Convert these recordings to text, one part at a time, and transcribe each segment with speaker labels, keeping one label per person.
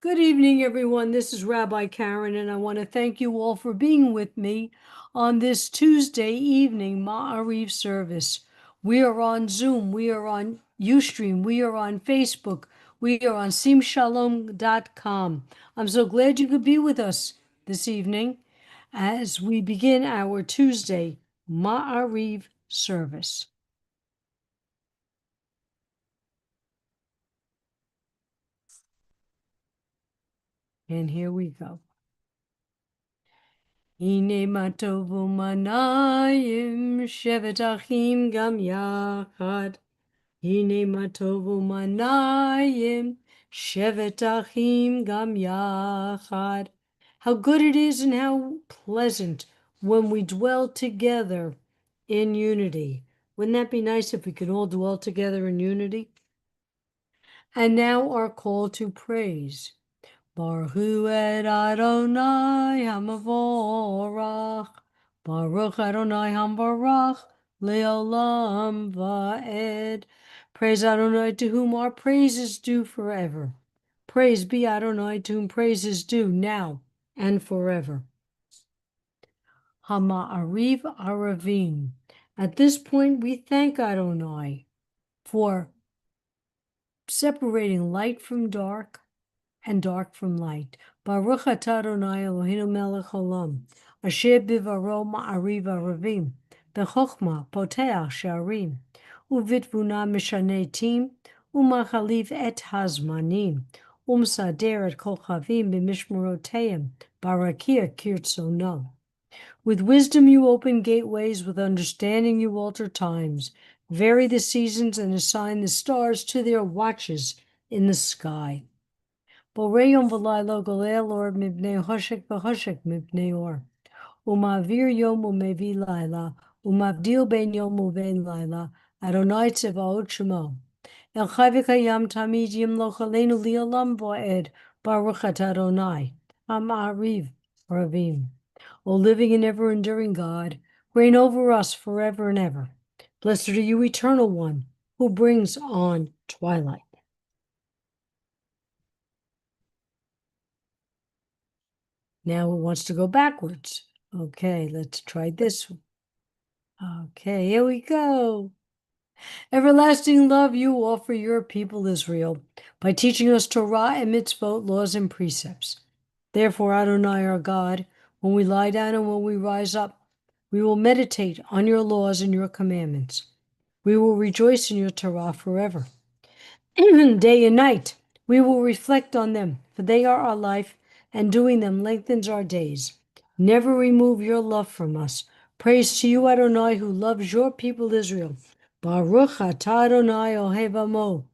Speaker 1: Good evening, everyone. This is Rabbi Karen, and I want to thank you all for being with me on this Tuesday evening Ma'ariv service. We are on Zoom, we are on Ustream, we are on Facebook, we are on simshalom.com. I'm so glad you could be with us this evening as we begin our Tuesday Ma'ariv service. And here we go. Hine matov umanayim shevet achim gam yachad. Hine matov umanayim shevet achim gam yachad. How good it is and how pleasant when we dwell together in unity. Wouldn't that be nice if we could all dwell together in unity? And now our call to praise. Baruch hu et Adonai hamavorach. Baruch Adonai hamvarach leolam va'ed. Praise Adonai, to whom our praise is due forever. Praise be Adonai, to whom praise is due now and forever. Hama'ariv aravim. At this point, we thank Adonai for separating light from dark and dark from light. Baruch atah Adonai Eloheinu melech haolam, asher bivaro ma'ariv aravim, bechokma poteach sha'arim, uvitvuna mishaneh tim, umachalif et hazmanim, umsader et kochavim b'mishmoroteim, barakia kirtzono. With wisdom you open gateways, with understanding you alter times, vary the seasons and assign the stars to their watches in the sky. Borei yom v'layla golei or mibnei hoshek v'hoshek mibnei or. Umavir yom umevi layla, umavdil ben yom uven layla, Adonai tzevaot shemo. El chai v'kayam tamid yimloch aleinu li'olam va'ed, Baruch atah Adonai, ha'ma'ariv ravim. O living and ever-enduring God, reign over us forever and ever. Blessed are you, Eternal One, who brings on twilight. Now it wants to go backwards. Okay, let's try this one. Okay, here we go. Everlasting love you offer your people Israel by teaching us Torah and mitzvot, laws and precepts. Therefore, Adonai our God, when we lie down and when we rise up, we will meditate on your laws and your commandments. We will rejoice in your Torah forever. Day and night, we will reflect on them, for they are our life, and doing them lengthens our days. Never remove your love from us. Praise to you, Adonai, who loves your people Israel. Baruch atah Adonai ohev amo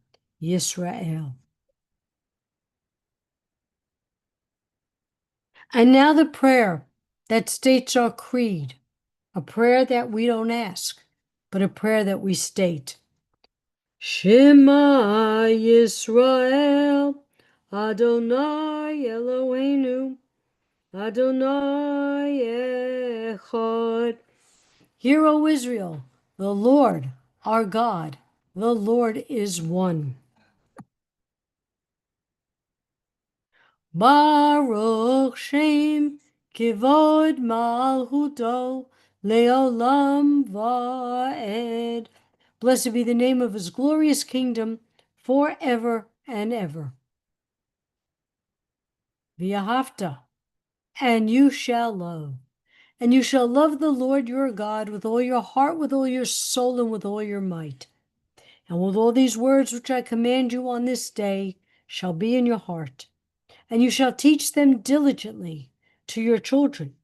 Speaker 1: Yisrael. And now the prayer that states our creed, a prayer that we don't ask, but a prayer that we state. Shema Yisrael, Adonai Eloheinu, Adonai Echad. Hear, O Israel, the Lord, our God, the Lord is one. Baruch Shem Kivod Malchuto Leolam Va'ed. Blessed be the name of his glorious kingdom forever and ever. V'ahavta, and you shall love. And you shall love the Lord your God with all your heart, with all your soul, and with all your might. And with all these words which I command you on this day shall be in your heart. And you shall teach them diligently to your children.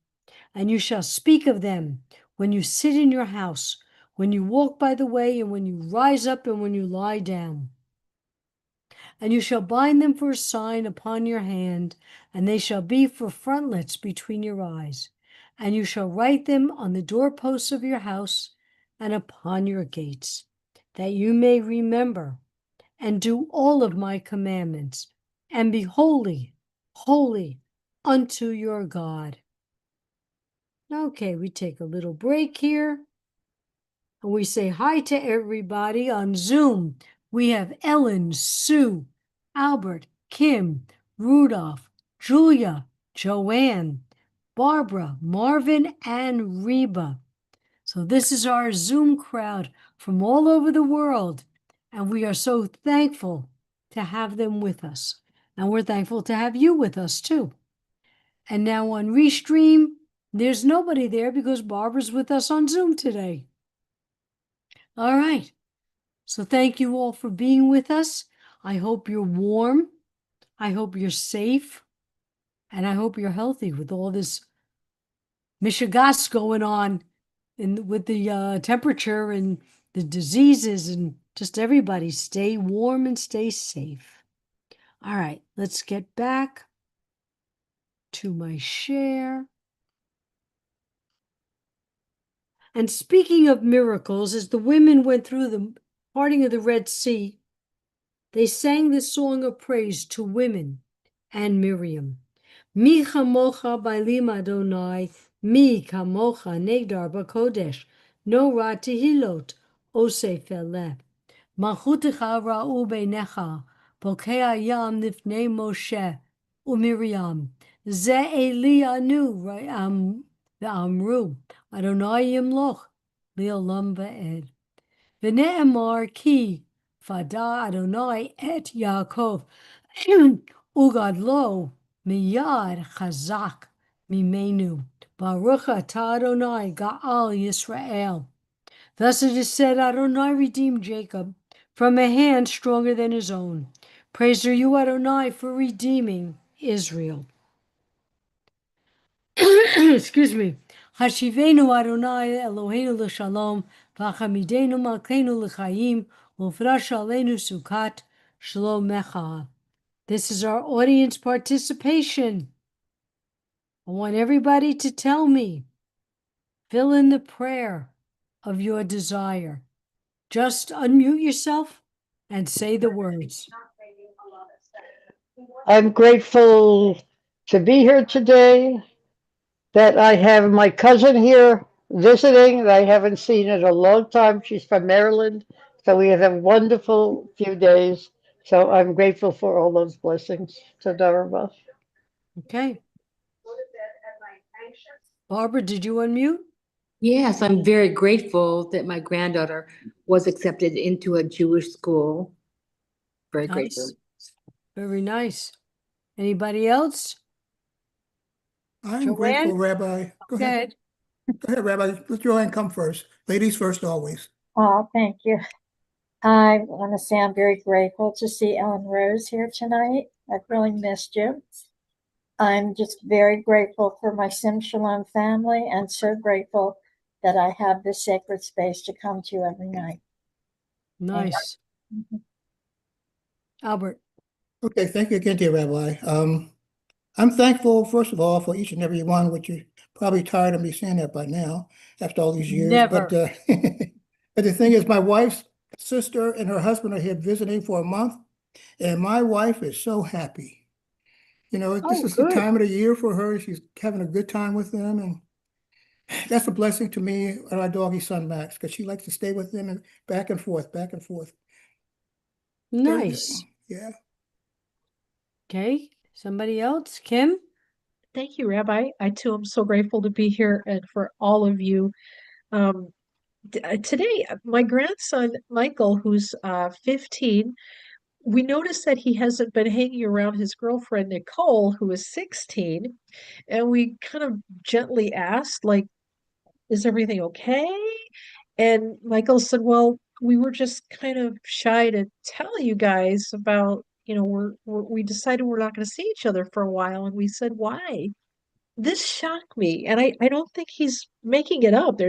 Speaker 1: And you shall speak of them when you sit in your house, when you walk by the way, and when you rise up, and when you lie down. And you shall bind them for a sign upon your hand, and they shall be for frontlets between your eyes. And you shall write them on the doorposts of your house and upon your gates, that you may remember and do all of my commandments, and be holy, holy unto your God. Okay, we take a little break here, and we say hi to everybody on Zoom. We have Ellen, Sue, Albert, Kim, Rudolph, Julia, Joanne, Barbara, Marvin, and Reba. So this is our Zoom crowd from all over the world, and we are so thankful to have them with us. And we're thankful to have you with us too. And now on Restream, there's nobody there because Barbara's with us on Zoom today. All right. So thank you all for being with us. I hope you're warm. I hope you're safe. And I hope you're healthy with all this mishigas going on with the temperature and the diseases, and just everybody stay warm and stay safe. All right, let's get back to my share. And speaking of miracles, as the women went through the parting of the Red Sea, they sang this song of praise to women and Miriam. Mi chamocha bailim Adonai, mi kamocha negdar b'kodesh, no ra tehilot, osef eleh. Malchutecha ra'u beinecha, pokei hayam nifnei Moshe uMiriam. Ze Eli anu ve'amru, Adonai yimloch, li'olam va'ed. V'ne'emar ki, fada Adonai et Yaakov, ugadlo miyad chazak mimenu. Baruch atah Adonai ga'al Yisrael. Thus it is said, Adonai redeemed Jacob from a hand stronger than his own. Praise are you, Adonai, for redeeming Israel. Excuse me. Hashivenu Adonai Eloheinu l'shalom, v'achamidenu malkeinu l'chaim, u'frash aleinu sukat shalom mecha. This is our audience participation. I want everybody to tell me, fill in the prayer of your desire. Just unmute yourself and say the words.
Speaker 2: I'm grateful to be here today, that I have my cousin here visiting that I haven't seen in a long time. She's from Maryland, so we have a wonderful few days. So I'm grateful for all those blessings. Toda rabah.
Speaker 1: Okay. Barbara, did you unmute?
Speaker 3: Yes, I'm very grateful that my granddaughter was accepted into a Jewish school. Very grateful.
Speaker 1: Nice. Very nice. Anybody else?
Speaker 4: I'm
Speaker 1: Joanne?
Speaker 4: grateful, Rabbi. Go ahead. Go ahead, Rabbi. Let Joanne come first. Ladies first, always.
Speaker 5: Oh, thank you. I want to say I'm very grateful to see Ellen Rose here tonight. I've really missed you. I'm just very grateful for my Sim Shalom family and so grateful that I have this sacred space to come to every night.
Speaker 1: Nice. Albert.
Speaker 4: Okay, thank you again, dear Rabbi. I'm thankful, first of all, for each and every one, which you're probably tired of me saying that by now, after all these years.
Speaker 1: Never.
Speaker 4: But, but the thing is, my wife's sister and her husband are here visiting for a month, and my wife is so happy. You know, this is the
Speaker 1: good.
Speaker 4: time of the year for her. She's having a good time with them, and that's a blessing to me and our doggy son, Max, because she likes to stay with them and back and forth, back and forth. Very good.
Speaker 1: Nice.
Speaker 4: Yeah.
Speaker 1: Okay. Somebody else? Kim?
Speaker 6: Thank you, Rabbi. I too am so grateful to be here and for all of you. Today, my grandson, Michael, who's 15, we noticed that he hasn't been hanging around his girlfriend, Nicole, who is 16. And we kind of gently asked, like, is everything okay? And Michael said, well, we were just kind of shy to tell you guys about, we decided we're not going to see each other for a while. And we said, why? This shocked me. And I don't think he's making it up.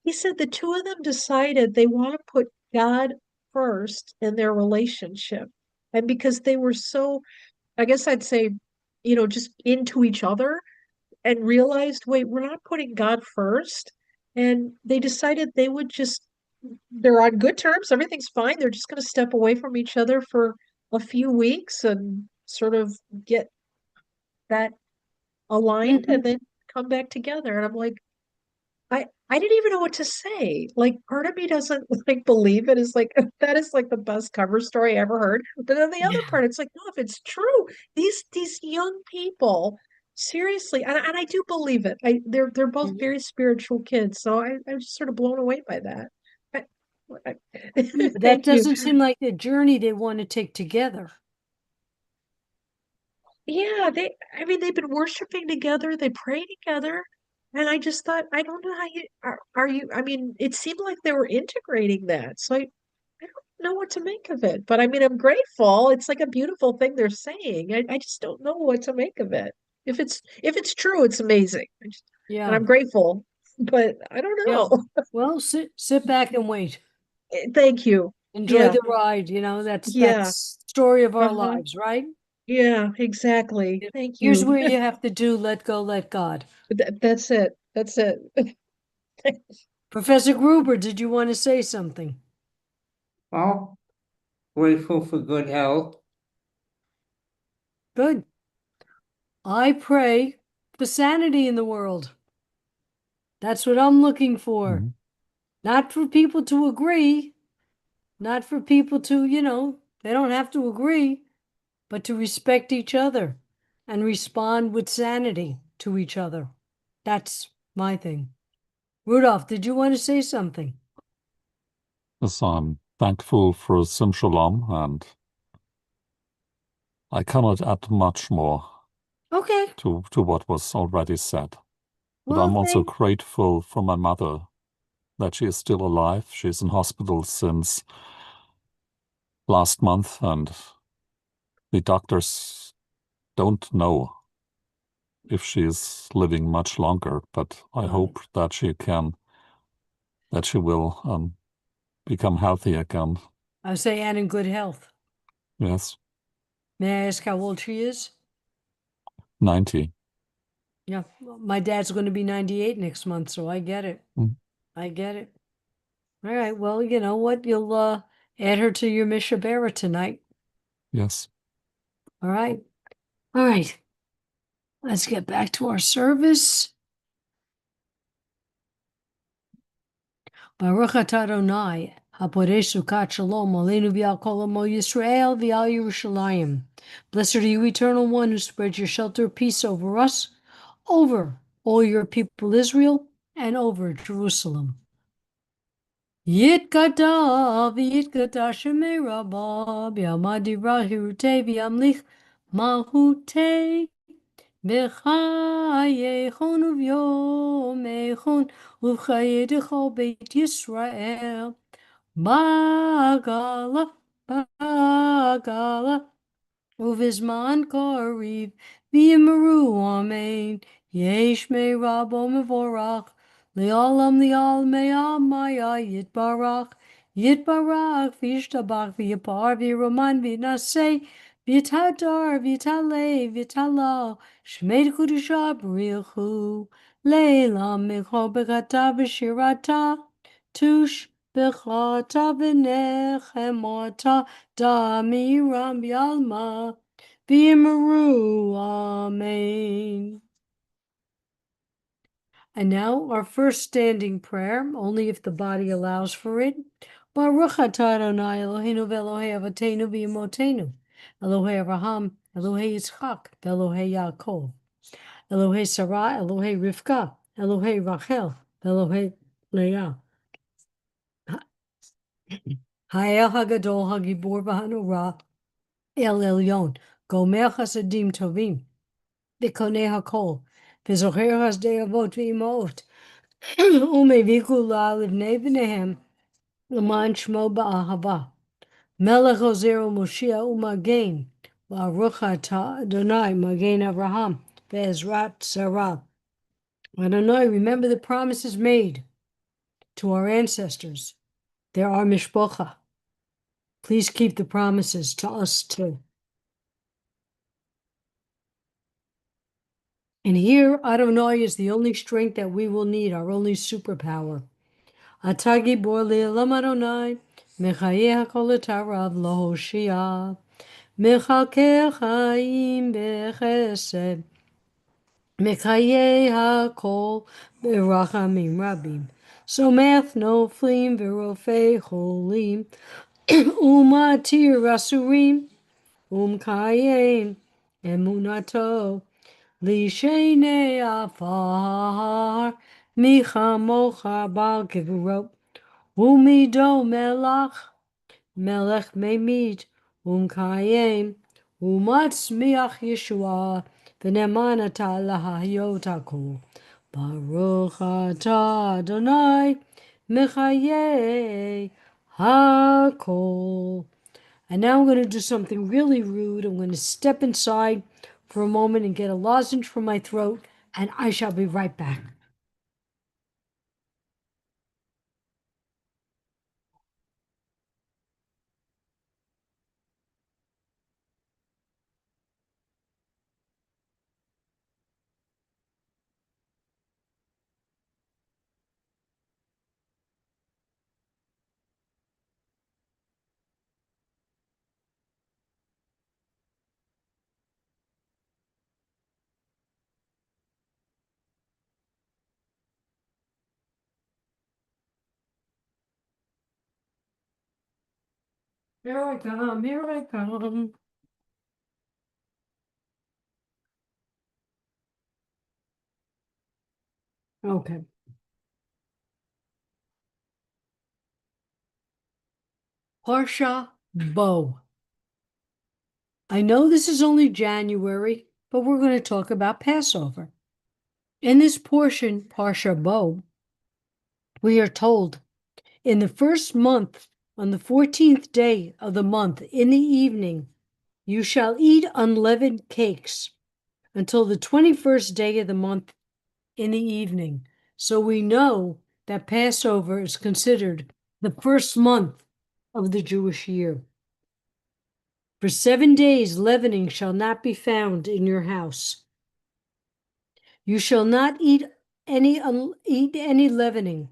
Speaker 6: He said the two of them decided they want to put God first in their relationship. And because they were so, I guess I'd say, just into each other and realized, wait, we're not putting God first. And they decided they're on good terms. Everything's fine. They're just going to step away from each other for a few weeks and sort of get that aligned and then come back together. And I'm like, I I didn't even know what to say. Like, part of me doesn't like believe it. Is like that is like the best cover story I ever heard. But then the other
Speaker 1: Yeah.
Speaker 6: part, it's like, no, if it's true, these young people, seriously, and I do believe it. They're both
Speaker 1: Mhm.
Speaker 6: very spiritual kids, so I'm just sort of blown away by that. I,
Speaker 1: Yeah, but that
Speaker 6: thank you.
Speaker 1: doesn't seem like a journey they want to take together.
Speaker 6: Yeah, I mean, they've been worshiping together, they pray together, and I just thought, I don't know how are you, I mean, it seemed like they were integrating that, so I don't know what to make of it, but I mean, I'm grateful. It's like a beautiful thing they're saying. I just don't know what to make of it. If it's true, it's amazing. And
Speaker 1: Yeah.
Speaker 6: I'm grateful, but I don't
Speaker 1: Yeah.
Speaker 6: know.
Speaker 1: Well, sit back and wait.
Speaker 6: Thank you.
Speaker 1: Enjoy
Speaker 6: Yeah,
Speaker 1: the ride. That's
Speaker 6: yeah,
Speaker 1: story of our
Speaker 6: uh-huh.
Speaker 1: lives, right?
Speaker 6: Yeah, exactly.
Speaker 1: Yeah.
Speaker 6: Thank
Speaker 1: Here's
Speaker 6: you.
Speaker 1: where you have to do let go, let God.
Speaker 6: That's it. That's it.
Speaker 1: Professor Gruber, did you want to say something?
Speaker 7: Well, grateful for good health.
Speaker 1: Good. I pray for sanity in the world. That's what I'm looking for.
Speaker 8: Mhm.
Speaker 1: Not for people to agree, not for people to, they don't have to agree, but to respect each other and respond with sanity to each other. That's my thing. Rudolph, did you want to say something?
Speaker 8: Yes, I'm thankful for Shalom, and I cannot add much more
Speaker 1: Okay.
Speaker 8: to what was already said. But
Speaker 1: Well,
Speaker 8: I'm also grateful for my mother, that she is still alive. She's in hospital since last month, and the doctors don't know if she's living much longer, but I hope that she will become healthy again.
Speaker 1: I say, and in good health.
Speaker 8: Yes,
Speaker 1: May I ask how old she is?
Speaker 8: 90.
Speaker 1: Yeah, my dad's going to be 98 next month, so I get it.
Speaker 8: Mm.
Speaker 1: I get it. All right. Well, you know what? You'll add her to your Mishabera tonight.
Speaker 8: Yes.
Speaker 1: All right. All right. Let's get back to our service. Baruch atah Adonai, haporesh sukat shalom, aleinu v'al kol amo Yisrael v'al Yerushalayim. Blessed are you, Eternal One, who spreads your shelter of peace over us, over all your people Israel, and over Jerusalem. Yitkata v'yitkata shemei rabba b'yamadivra hirute v'yamlich malhute b'chayechon uvyomechon ובחיי דכל בית ישראל, בעגלה, בעגלה, ובזמן קריב, ויאמרו אמן, יש מרבו מבורך, לעולם לעלמי עמיה יתברך, יתברך וישתבח ויפאר וירומן וינשא, ויתהדר ויתעלה ויתעלה, שמי קדושה בריחו, לילה מכל ברכתה ושירתה, תוש בכתה ונחמתה, Damiram Yalma Bimaru Amen. And now our first standing prayer, only if the body allows for it. Baruch atah Adonai Eloheinu v'Elohei Avotenu v'Imotenu, Elohei Abraham, Elohei Yitzchak, v'Elohei Yaakov, Elohei Sarah, Elohei Rivka, Elohei Rachel, v'Elohei Leah. Ha'el Hagadol Hagibor v'Hanorah, El Elyon, Gomer Chasadim Tovim, V'konei HaKol, V'zocher Hasdei Avot V'imot, Umeviku La'alivnei B'nehem, L'man Shmo Ba'ahava, Melech Ozer U'Moshiach U'Magen, Baruch atah Adonai, Magen Avraham, Ve'ezrat Sarah. Adonai, remember the promises made to our ancestors. They're our mishpocha. Please keep the promises to us too. And here, Adonai is the only strength that we will need, our only superpower. Atagi borli elam Adonai, mechayeh hakol etarav lohoshia, mechalkeh chaim bechesed, mechayeh hakol berachamim rabim. Someth noflim v'rofei cholim, umatir asurim, kayem emunato, lishene afar, michamocha bal gevurot, umido melech memit, kayem, umatzmiach Yeshua, v'nemanata lahayotako. Baruch atah Adonai Mechayeh Hakol. And now I'm going to do something really rude. I'm going to step inside for a moment and get a lozenge from my throat, and I shall be right back. Here I come, here I come. Okay. Parsha Bo. I know this is only January, but we're going to talk about Passover. In this portion, Parsha Bo, we are told, in the first month, on the 14th day of the month, in the evening, you shall eat unleavened cakes until the 21st day of the month in the evening. So we know that Passover is considered the first month of the Jewish year. For 7 days, leavening shall not be found in your house. You shall not eat any leavening.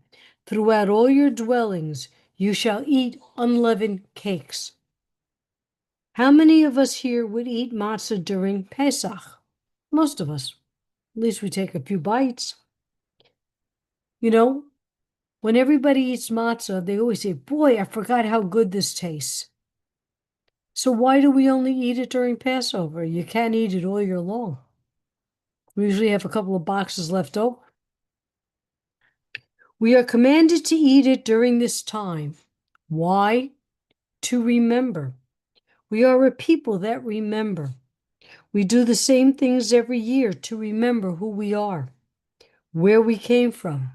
Speaker 1: Throughout all your dwellings, you shall eat unleavened cakes. How many of us here would eat matzah during Pesach? Most of us. At least we take a few bites. You know, when everybody eats matzah, they always say, boy, I forgot how good this tastes. So why do we only eat it during Passover? You can't eat it all year long. We usually have a couple of boxes left over. We are commanded to eat it during this time. Why? To remember. We are a people that remember. We do the same things every year to remember who we are, where we came from,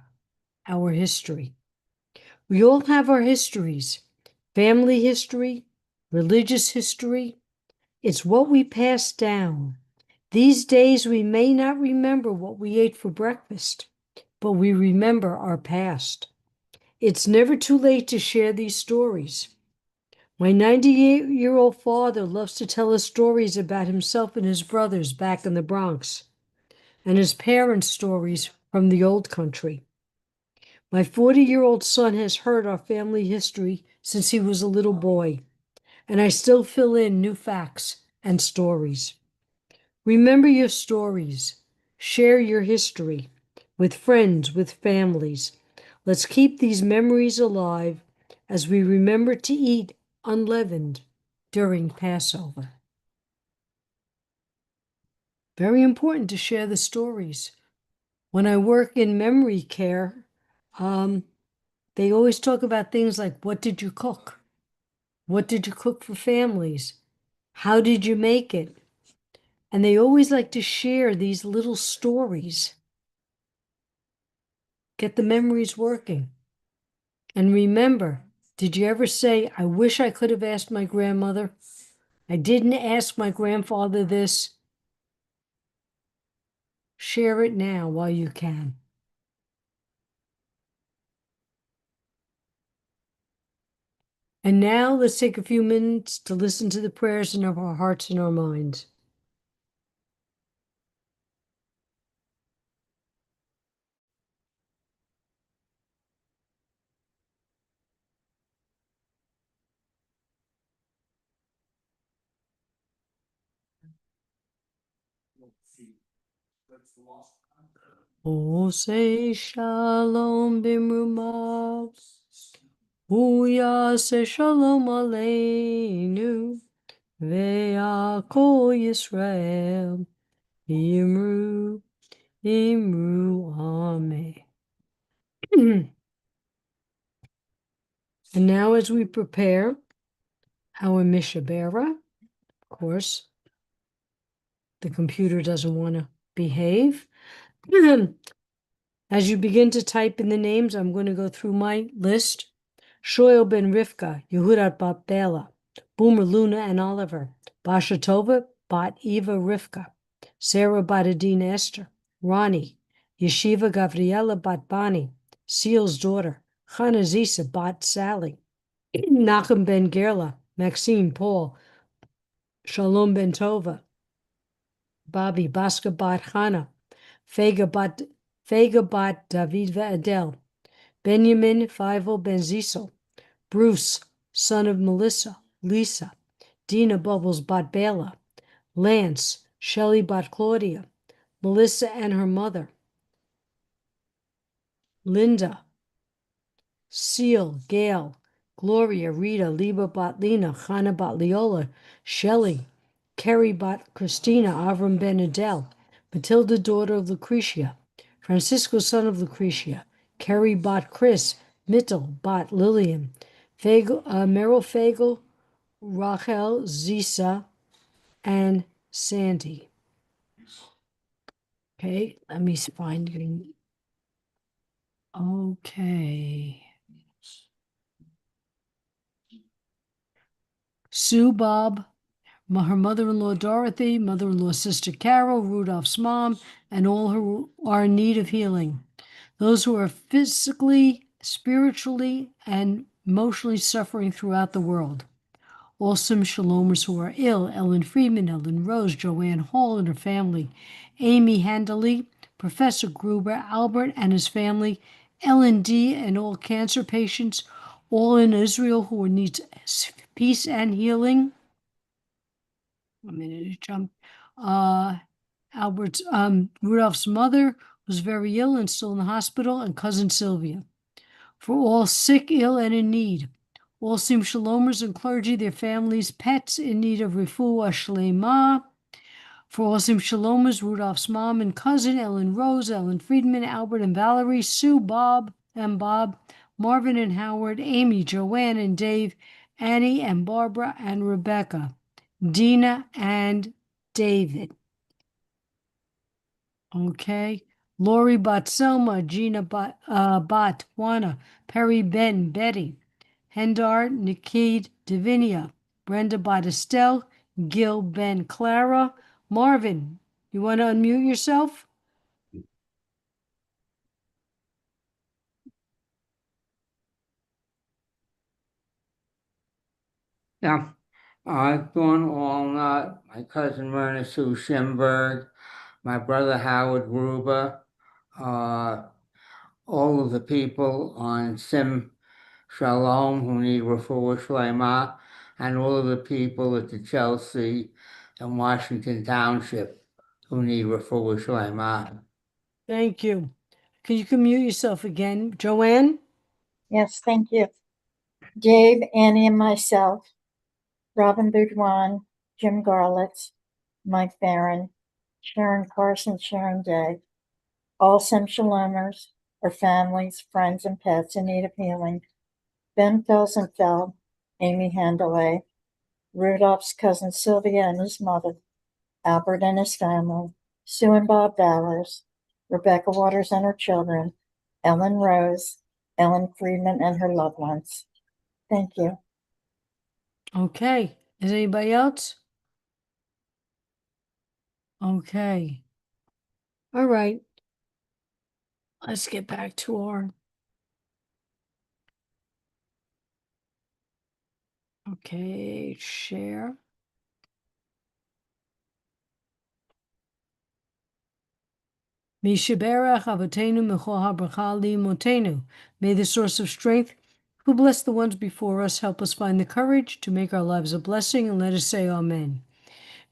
Speaker 1: our history. We all have our histories, family history, religious history. It's what we pass down. These days, we may not remember what we ate for breakfast, but we remember our past. It's never too late to share these stories. My 98-year-old father loves to tell us stories about himself and his brothers back in the Bronx, and his parents' stories from the old country. My 40-year-old son has heard our family history since he was a little boy, and I still fill in new facts and stories. Remember your stories. Share your history with friends, with families. Let's keep these memories alive as we remember to eat unleavened during Passover. Very important to share the stories. When I work in memory care, they always talk about things like, what did you cook? What did you cook for families? How did you make it? And they always like to share these little stories. Get the memories working. And remember, did you ever say, I wish I could have asked my grandmother? I didn't ask my grandfather this. Share it now while you can. And now let's take a few minutes to listen to the prayers in our hearts and our minds. Ose shalom bimrumav. Uyase shalom aleinu. Ve'akol Yisrael. Imru. Amen. And now as we prepare our Mishabera, of course, the computer doesn't want to behave. As you begin to type in the names, I'm going to go through my list. Shoel ben Rivka, Yehudat bat Bela, Boomer Luna and Oliver, Basha Tova bat Eva Rivka, Sarah bat Adina Esther, Ronnie, Yeshiva Gavriela bat Bani, Seal's daughter, Chana Zisa bat Sally, Nachum ben Gerla, Maxine Paul, Shalom ben Tova, Bobby Baska bat Chana, Fega bat David Adel, Benjamin Fievel ben Zisel, Bruce, son of Melissa, Lisa, Dina Bubbles bat Bela, Lance, Shelley bat Claudia, Melissa and her mother, Linda, Seal, Gail, Gloria, Rita, Liba bat Lena, Chana bat Leola, Shelley, Kerry bat Christina, Avram ben Adel, Matilda, daughter of Lucretia, Francisco, son of Lucretia, Kerry bat Chris, Mittel bat Lillian, Meryl Fagel, Rachel, Zisa, and Sandy. Okay, let me find you. Okay. Sue, Bob, her mother-in-law Dorothy, mother-in-law sister Carol, Rudolph's mom, and all who are in need of healing. Those who are physically, spiritually, and emotionally suffering throughout the world. All Sim Shalomers who are ill, Ellen Friedman, Ellen Rose, Joanne Hall and her family, Amy Handley, Professor Gruber, Albert and his family, Ellen D. and all cancer patients, all in Israel who needs peace and healing. A minute to jump. Rudolph's mother was very ill and still in the hospital, and cousin Sylvia. For all sick, ill, and in need. All Sim Shalomers and clergy, their families, pets in need of refuah shlema. For all Sim Shalomers, Rudolph's mom and cousin, Ellen Rose, Ellen Friedman, Albert and Valerie, Sue, Bob and Bob, Marvin and Howard, Amy, Joanne and Dave, Annie and Barbara and Rebecca, Dina and David. Okay. Lori bat Selma, Gina bat Juana, Perry Ben, Betty, Hendar, Nikid, Divinia, Brenda bat Estelle, Gil Ben Clara. Marvin, you want to unmute yourself?
Speaker 7: Yeah, Dawn Walnut, my cousin Myrna Sue Schimberg, my brother Howard Gruber, all of the people on Sim Shalom who need refuah shlema, and all of the people at the Chelsea and Washington Township who need refuah shlema.
Speaker 1: Thank you. Can you mute yourself again? Joanne?
Speaker 5: Yes, thank you. Dave, Annie, and myself, Robin Boudouin, Jim Garlitz, Mike Barron, Sharon Carson, Sharon Day, all Sim Shalomers, or families, friends, and pets in need of healing, Ben Felsenfeld, Amy Handley, Rudolph's cousin Sylvia and his mother, Albert and his family, Sue and Bob Bowers, Rebecca Waters and her children, Ellen Rose, Ellen Friedman and her loved ones. Thank you.
Speaker 1: Okay. Is anybody else? Okay. All right. Let's get back to our. Okay, share. Mishaberach Avotenu Mechol HaBracha Li'imotenu. May the source of strength, who bless the ones before us, help us find the courage to make our lives a blessing, and let us say Amen.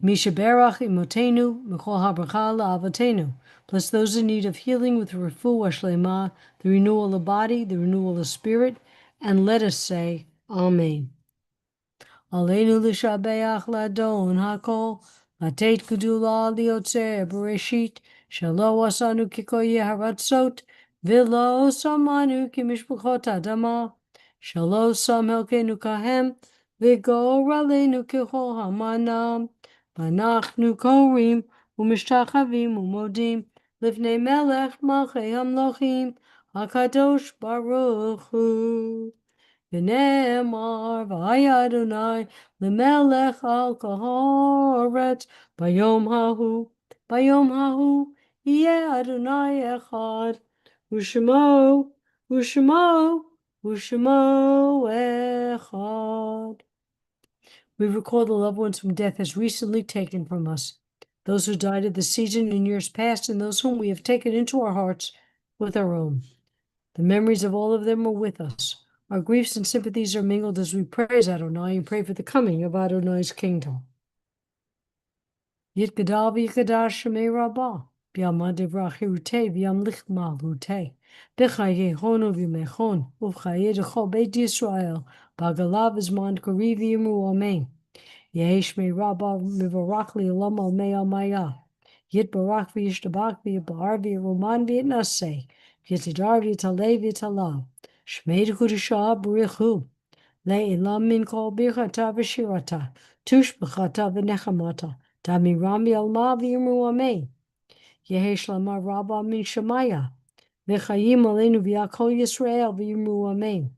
Speaker 1: Mishaberach Imotenu Mechol HaBracha La'avotenu. Bless those in need of healing with refuah shlema, the renewal of body, the renewal of spirit, and let us say, Amen. Aleinu l'shabeach ladon hakol, latet gedula liotzer bereshit, shelo asanu kikoye haratzot, v'lo samanu kimishpuchot adama, shelo sam helkenu kahem, v'goralenu kechol hamanam, v'anachnu korim, u'mishtachavim u'modim, lifnei melech malchei hamlochim, hakadosh baruch hu. V'ne'emar v'haya Adonai l'melech al kol haaretz bayom hahu yeh Adonai echad u'shemo echad. We recall the loved ones whom death has recently taken from us, those who died of the season in years past, and those whom we have taken into our hearts with our own. The memories of all of them are with us. Our griefs and sympathies are mingled as we praise Adonai and pray for the coming of Adonai's kingdom. Yit gadal v'yikadash shemei rabbah, b'yamad devrach hirutei v'yamlich malhutei, b'chaye honu v'mechon, uv'chaye dechol beit Yisrael, b'agalav v'zman kori v'yimru amen. Yehi shmei rabbah mivarach li'olam al mei al maya, yit barach v'yishtabach v'yibar v'yiruman v'yitnaseh, Yitidar v'yitalei v'yitalav, Shmei d'Kudashah b'richu, le'ilam min kol birchata v'shirata, tush b'chata v'nechamata, ta'miram v'yalma v'yimru amen. Yehi shlama rabba min shemaya, v'chayim aleinu v'yakol Yisrael v'yimru amen.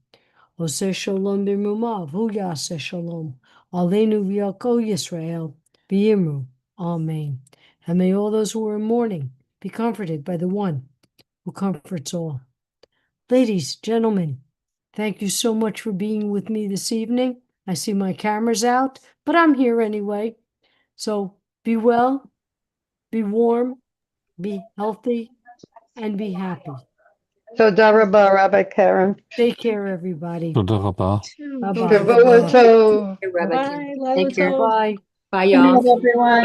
Speaker 1: Oseh shalom b'mumav, hu yaseh shalom, aleinu v'yakol Yisrael v'yimru amen. And may all those who are in mourning be comforted by the one who comforts all. Ladies, gentlemen, thank you so much for being with me this evening. I see my camera's out, but I'm here anyway. So be well, be warm, be healthy, and be happy.
Speaker 2: So Darabah, Rabbi Karen.
Speaker 1: Take care, everybody.
Speaker 8: תודה רבה.
Speaker 1: Bye-bye.
Speaker 2: Shavua tov.
Speaker 3: Rabbi
Speaker 6: Bye,
Speaker 3: Kim.
Speaker 6: Lila
Speaker 3: Take care.
Speaker 6: Tov.
Speaker 1: Bye.
Speaker 3: Bye,
Speaker 5: Good
Speaker 3: y'all.
Speaker 5: night, everyone.